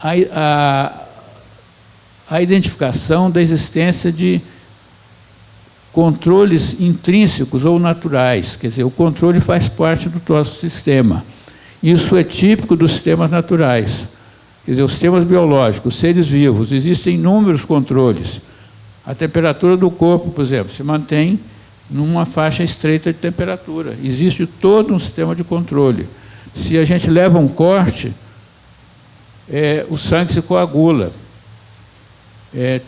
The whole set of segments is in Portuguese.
a identificação da existência de controles intrínsecos ou naturais, quer dizer, o controle faz parte do nosso sistema. Isso é típico dos sistemas naturais, quer dizer, os sistemas biológicos, os seres vivos, existem inúmeros controles. A temperatura do corpo, por exemplo, se mantém numa faixa estreita de temperatura. Existe todo um sistema de controle. Se a gente leva um corte, o sangue se coagula.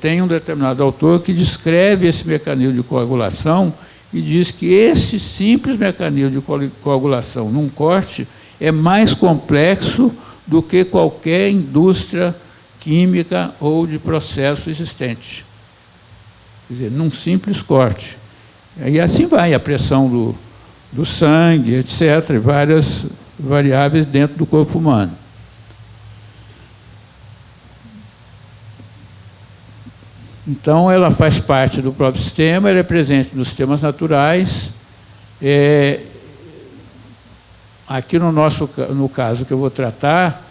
Tem um determinado autor que descreve esse mecanismo de coagulação e diz que esse simples mecanismo de coagulação num corte é mais complexo do que qualquer indústria química ou de processo existente. Quer dizer, num simples corte. E assim vai a pressão do sangue, etc., várias variáveis dentro do corpo humano. Então, ela faz parte do próprio sistema, ela é presente nos sistemas naturais. Aqui no caso que eu vou tratar,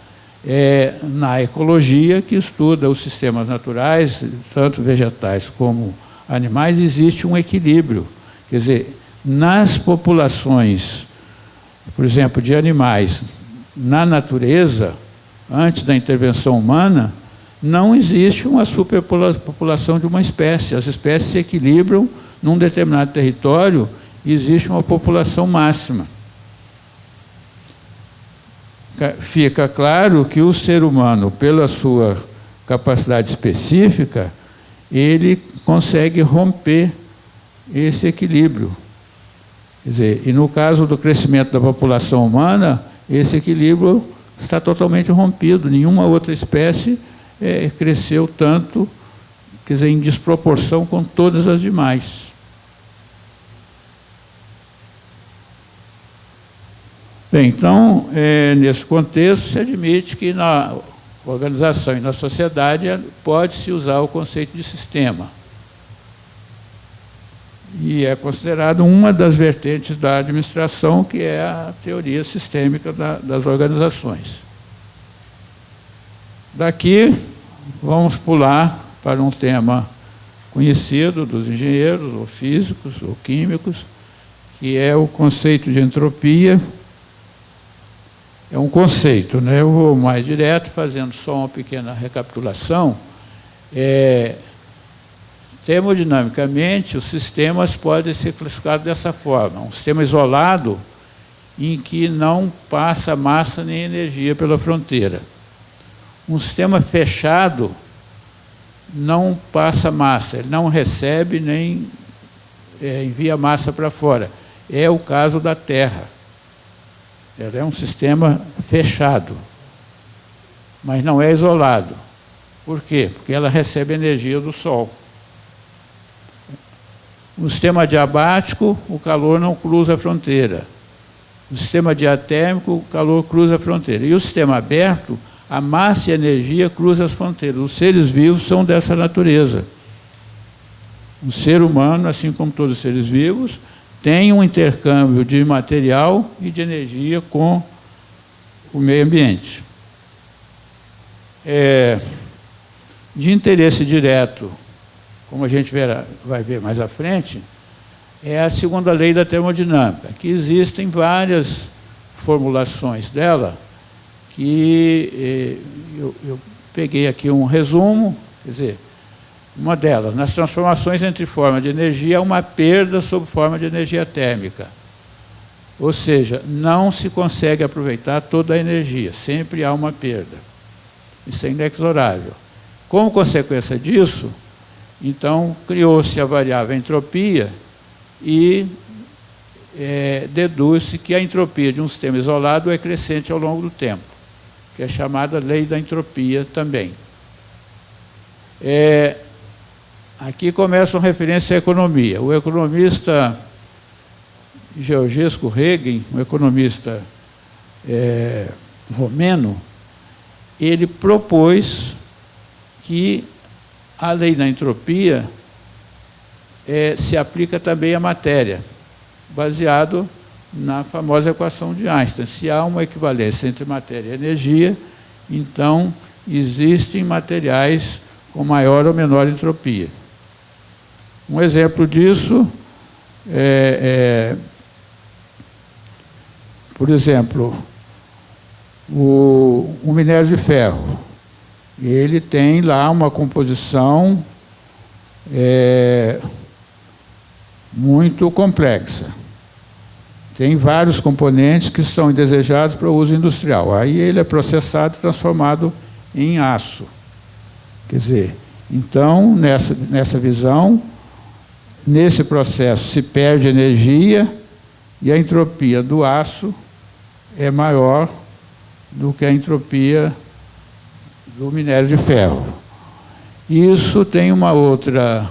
na ecologia, que estuda os sistemas naturais, tanto vegetais como animais, existe um equilíbrio. Quer dizer, nas populações, por exemplo, de animais, na natureza, antes da intervenção humana, não existe uma superpopulação de uma espécie. As espécies se equilibram num determinado território e existe uma população máxima. Fica claro que o ser humano, pela sua capacidade específica, ele consegue romper esse equilíbrio. Quer dizer, e no caso do crescimento da população humana, esse equilíbrio está totalmente rompido. Nenhuma outra espécie cresceu tanto, quer dizer, em desproporção com todas as demais. Bem, então, nesse contexto, se admite que na organização e na sociedade pode-se usar o conceito de sistema. E é considerado uma das vertentes da administração, que é a teoria sistêmica das organizações. Daqui, vamos pular para um tema conhecido dos engenheiros, ou físicos, ou químicos, que é o conceito de entropia. É um conceito, né? Eu vou mais direto, fazendo só uma pequena recapitulação. Termodinamicamente, os sistemas podem ser classificados dessa forma. Um sistema isolado, em que não passa massa nem energia pela fronteira. Um sistema fechado não passa massa, ele não recebe nem envia massa para fora. É o caso da Terra. Ela é um sistema fechado, mas não é isolado. Por quê? Porque ela recebe energia do Sol. No sistema diabático, o calor não cruza a fronteira. No sistema diatérmico, o calor cruza a fronteira. E o sistema aberto, a massa e a energia cruzam as fronteiras. Os seres vivos são dessa natureza. O ser humano, assim como todos os seres vivos, tem um intercâmbio de material e de energia com o meio ambiente. De interesse direto, como a gente vai ver mais à frente, é a segunda lei da termodinâmica, que existem várias formulações dela, que eu peguei aqui um resumo, quer dizer, uma delas, nas transformações entre forma de energia, há uma perda sob forma de energia térmica. Ou seja, não se consegue aproveitar toda a energia, sempre há uma perda. Isso é inexorável. Como consequência disso, então, criou-se a variável entropia e deduz-se que a entropia de um sistema isolado é crescente ao longo do tempo, que é chamada lei da entropia também. Aqui começa uma referência à economia. O economista Georgescu Regen, um economista romeno, ele propôs que a lei da entropia se aplica também à matéria, baseado na famosa equação de Einstein. Se há uma equivalência entre matéria e energia, então existem materiais com maior ou menor entropia. Um exemplo disso por exemplo, o minério de ferro. Ele tem lá uma composição muito complexa. Tem vários componentes que são indesejados para o uso industrial. Aí ele é processado e transformado em aço. Quer dizer, então, nessa visão, nesse processo se perde energia e a entropia do aço é maior do que a entropia do minério de ferro. Isso tem uma outra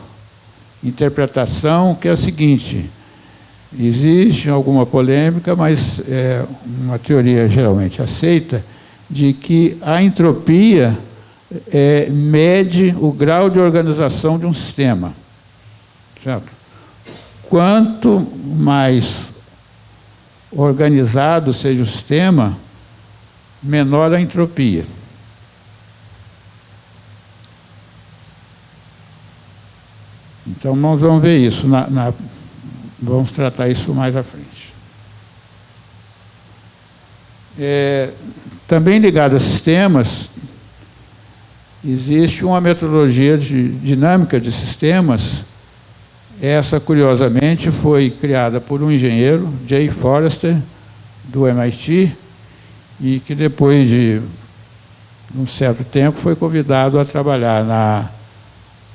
interpretação, que é a seguinte: existe alguma polêmica, mas é uma teoria geralmente aceita, de que a entropia mede o grau de organização de um sistema. Certo? Quanto mais organizado seja o sistema, menor a entropia. Então, nós vamos ver isso, vamos tratar isso mais à frente. Também ligado a sistemas, existe uma metodologia de dinâmica de sistemas. Essa, curiosamente, foi criada por um engenheiro, Jay Forrester, do MIT, e que depois de um certo tempo foi convidado a trabalhar na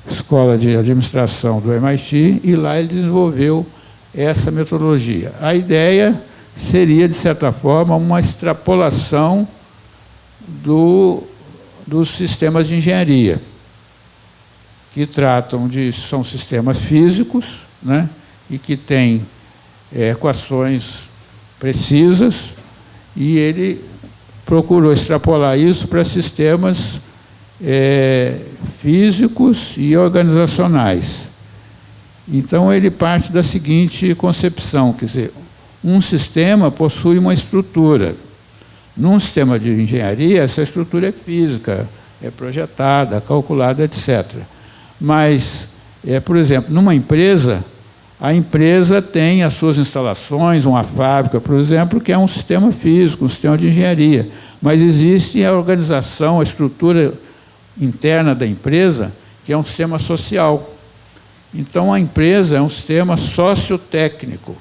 Escola de Administração do MIT, e lá ele desenvolveu essa metodologia. A ideia seria, de certa forma, uma extrapolação dos sistemas de engenharia, que são sistemas físicos, né, e que têm equações precisas, e ele procurou extrapolar isso para sistemas físicos e organizacionais. Então, ele parte da seguinte concepção, quer dizer, um sistema possui uma estrutura. Num sistema de engenharia, essa estrutura é física, é projetada, calculada, etc. Mas, por exemplo, numa empresa, a empresa tem as suas instalações, uma fábrica, por exemplo, que é um sistema físico, um sistema de engenharia. Mas existe a organização, a estrutura interna da empresa, que é um sistema social. Então, a empresa é um sistema sociotécnico.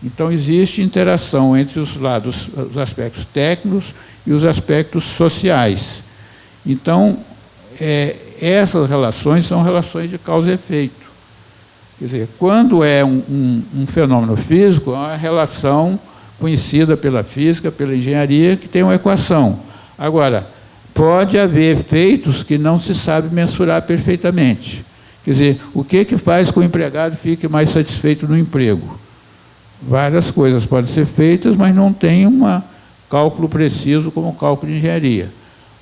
Então, existe interação entre os aspectos técnicos e os aspectos sociais. Então, essas relações são relações de causa e efeito. Quer dizer, quando é um fenômeno físico, é uma relação conhecida pela física, pela engenharia, que tem uma equação. Agora, pode haver efeitos que não se sabe mensurar perfeitamente. Quer dizer, o que faz com que o empregado fique mais satisfeito no emprego? Várias coisas podem ser feitas, mas não tem um cálculo preciso como o cálculo de engenharia.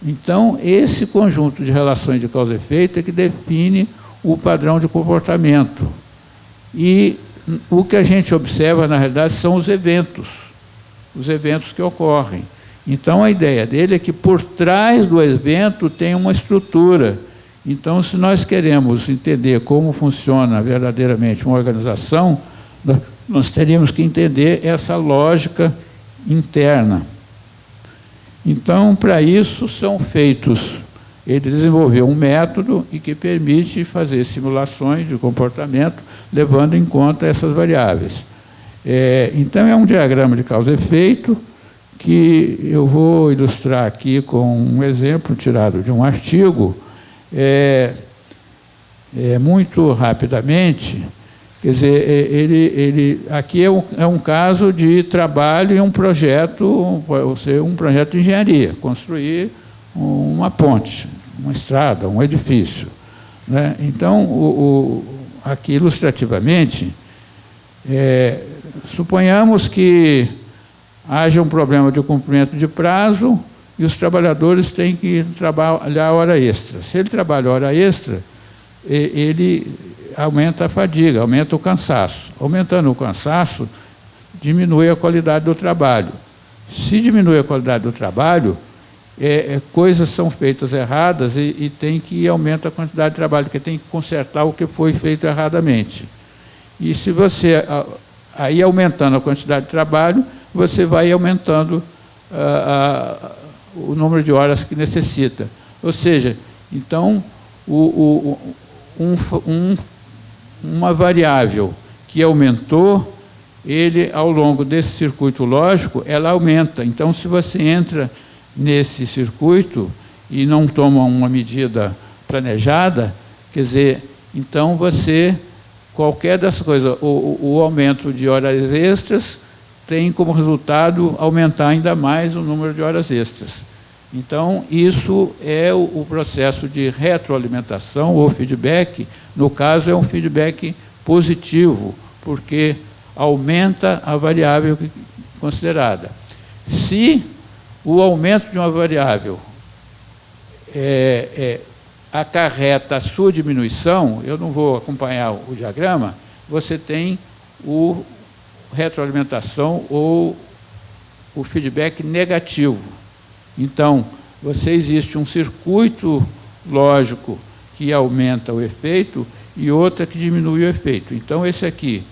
Então, esse conjunto de relações de causa e efeito é que define o padrão de comportamento. E o que a gente observa, na realidade, são os eventos que ocorrem. Então, a ideia dele é que por trás do evento tem uma estrutura. Então, se nós queremos entender como funciona verdadeiramente uma organização, nós teríamos que entender essa lógica interna. Então, para isso, ele desenvolveu um método que permite fazer simulações de comportamento, levando em conta essas variáveis. Então, é um diagrama de causa e efeito, que eu vou ilustrar aqui com um exemplo tirado de um artigo, muito rapidamente. Quer dizer, aqui é um caso de trabalho em um projeto, ou seja, um projeto de engenharia, construir uma ponte, uma estrada, um edifício, né? Então, aqui ilustrativamente, suponhamos que haja um problema de cumprimento de prazo e os trabalhadores têm que trabalhar hora extra. Se ele trabalha hora extra, ele aumenta a fadiga, aumenta o cansaço. Aumentando o cansaço, diminui a qualidade do trabalho. Se diminui a qualidade do trabalho, coisas são feitas erradas e tem que aumentar a quantidade de trabalho, porque tem que consertar o que foi feito erradamente. E se você, aí aumentando a quantidade de trabalho, você vai aumentando o número de horas que necessita. Ou seja, então, uma variável que aumentou, ele, ao longo desse circuito lógico, ela aumenta. Então, se você entra nesse circuito e não toma uma medida planejada, quer dizer, então você, qualquer das coisas, o aumento de horas extras tem como resultado aumentar ainda mais o número de horas extras. Então, isso é o processo de retroalimentação ou feedback. No caso, é um feedback positivo, porque aumenta a variável considerada. Se o aumento de uma variável acarreta a sua diminuição, eu não vou acompanhar o diagrama, você tem o retroalimentação ou o feedback negativo. Então, existe um circuito lógico que aumenta o efeito e outra que diminui o efeito. Então, esse aqui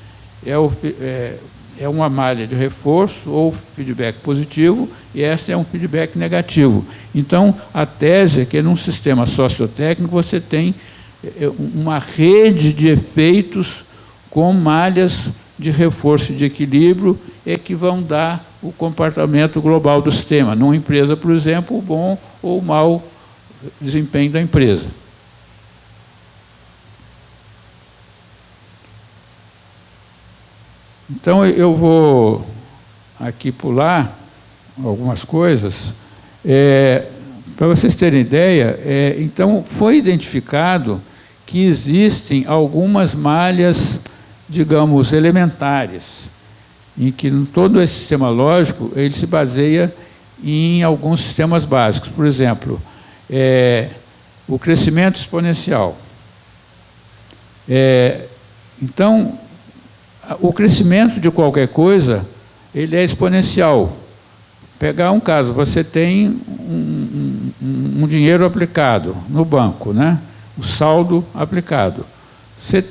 é uma malha de reforço ou feedback positivo, e essa é um feedback negativo. Então, a tese é que num sistema sociotécnico você tem uma rede de efeitos com malhas de reforço e de equilíbrio que vão dar o comportamento global do sistema. Numa empresa, por exemplo, o bom ou o mau desempenho da empresa. Então, eu vou aqui pular algumas coisas. Para vocês terem ideia, então, foi identificado que existem algumas malhas, digamos, elementares, em que todo esse sistema lógico ele se baseia em alguns sistemas básicos. Por exemplo, o crescimento exponencial. Então, o crescimento de qualquer coisa, ele é exponencial. Pegar um caso, você tem um dinheiro aplicado no banco, né? O saldo aplicado.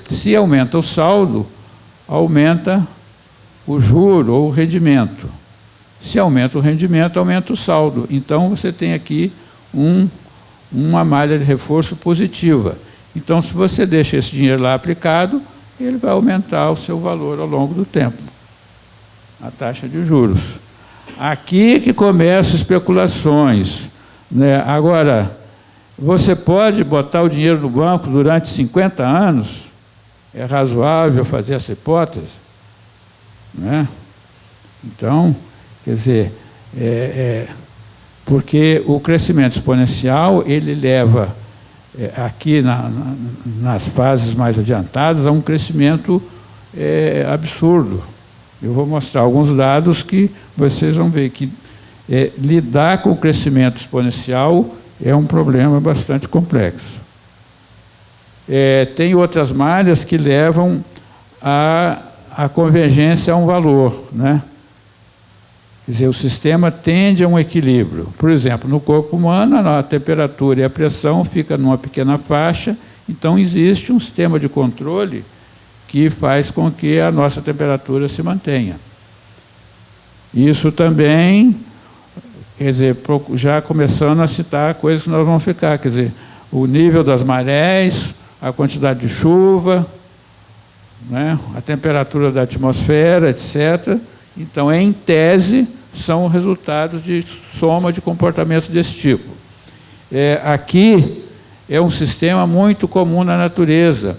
Se aumenta o saldo, aumenta o juro ou o rendimento. Se aumenta o rendimento, aumenta o saldo. Então, você tem aqui uma malha de reforço positiva. Então, se você deixa esse dinheiro lá aplicado, ele vai aumentar o seu valor ao longo do tempo, a taxa de juros. Aqui que começam especulações, né? Agora, você pode botar o dinheiro no banco durante 50 anos? É razoável fazer essa hipótese? Né? Então, quer dizer, porque o crescimento exponencial, ele leva aqui nas fases mais adiantadas a um crescimento absurdo. Eu vou mostrar alguns dados que vocês vão ver que lidar com o crescimento exponencial é um problema bastante complexo. Tem outras malhas que levam a convergência a um valor, né? Quer dizer, o sistema tende a um equilíbrio. Por exemplo, no corpo humano, a temperatura e a pressão ficam numa pequena faixa, então existe um sistema de controle que faz com que a nossa temperatura se mantenha. Isso também, quer dizer, já começando a citar coisas que nós vamos ficar, quer dizer, o nível das marés, a quantidade de chuva, né, a temperatura da atmosfera, etc. Então, em tese, são resultados de soma de comportamentos desse tipo. Aqui é um sistema muito comum na natureza.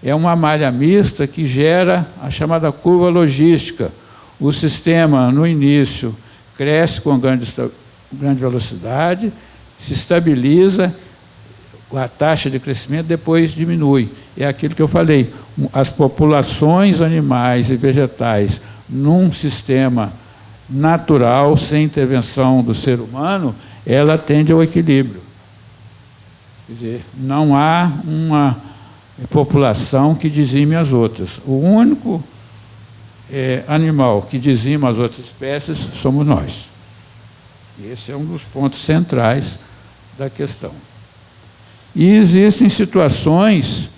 É uma malha mista que gera a chamada curva logística. O sistema, no início, cresce com grande velocidade, se estabiliza, a taxa de crescimento depois diminui. É aquilo que eu falei, as populações animais e vegetais num sistema natural, sem intervenção do ser humano, ela tende ao equilíbrio. Quer dizer, não há uma população que dizime as outras. O único animal que dizima as outras espécies somos nós. Esse é um dos pontos centrais da questão. E existem situações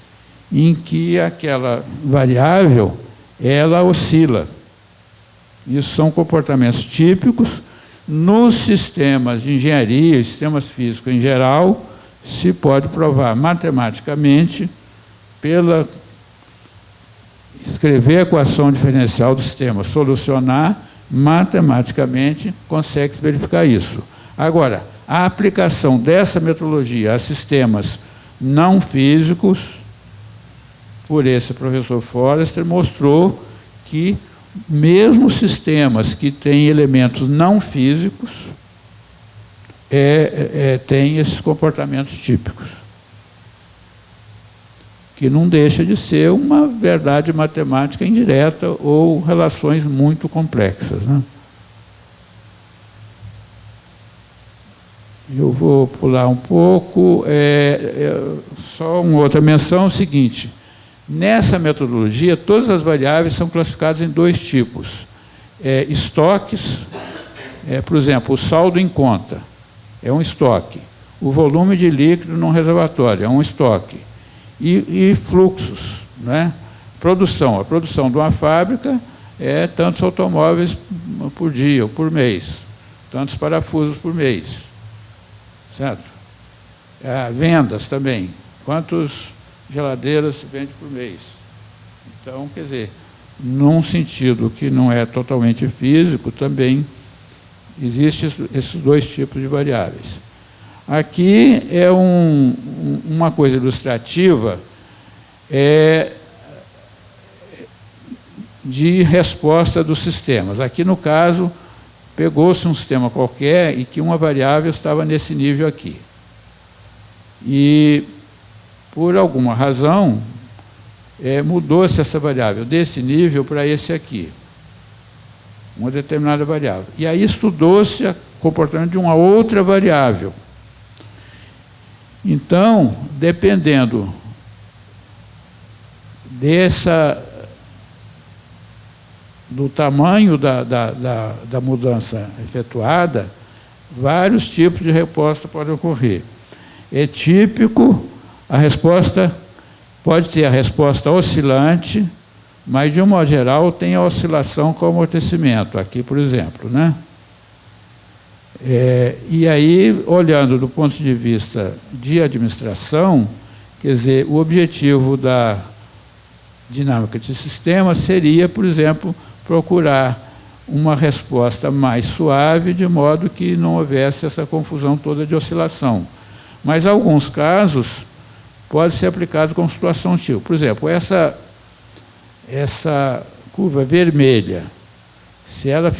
em que aquela variável, ela oscila. Isso são comportamentos típicos. Nos sistemas de engenharia, sistemas físicos em geral, se pode provar matematicamente, pela escrever a equação diferencial do sistema, solucionar, matematicamente consegue verificar isso. Agora, a aplicação dessa metodologia a sistemas não físicos, por esse professor Forrester, mostrou que mesmo sistemas que têm elementos não físicos têm esses comportamentos típicos, que não deixa de ser uma verdade matemática indireta ou relações muito complexas, né? Eu vou pular um pouco, só uma outra menção, é o seguinte: nessa metodologia, todas as variáveis são classificadas em dois tipos. Estoques, por exemplo, o saldo em conta é um estoque, o volume de líquido no reservatório é um estoque, e fluxos, né? Produção, a produção de uma fábrica é tantos automóveis por dia ou por mês, tantos parafusos por mês, certo? Vendas também, quantas geladeiras se vende por mês. Então, quer dizer, num sentido que não é totalmente físico, também existem esses dois tipos de variáveis. Aqui é uma coisa ilustrativa de resposta dos sistemas. Aqui, no caso, pegou-se um sistema qualquer e que uma variável estava nesse nível aqui. E, por alguma razão, mudou-se essa variável desse nível para esse aqui, uma determinada variável. E aí estudou-se o comportamento de uma outra variável. Então, dependendo do tamanho da mudança efetuada, vários tipos de resposta podem ocorrer. É típico, a resposta pode ter a resposta oscilante, mas, de um modo geral, tem a oscilação com amortecimento, aqui, por exemplo, né? E aí, olhando do ponto de vista de administração, quer dizer, o objetivo da dinâmica de sistema seria, por exemplo, procurar uma resposta mais suave, de modo que não houvesse essa confusão toda de oscilação. Mas, em alguns casos, pode ser aplicado com situação tipo. Por exemplo, essa curva vermelha, se ela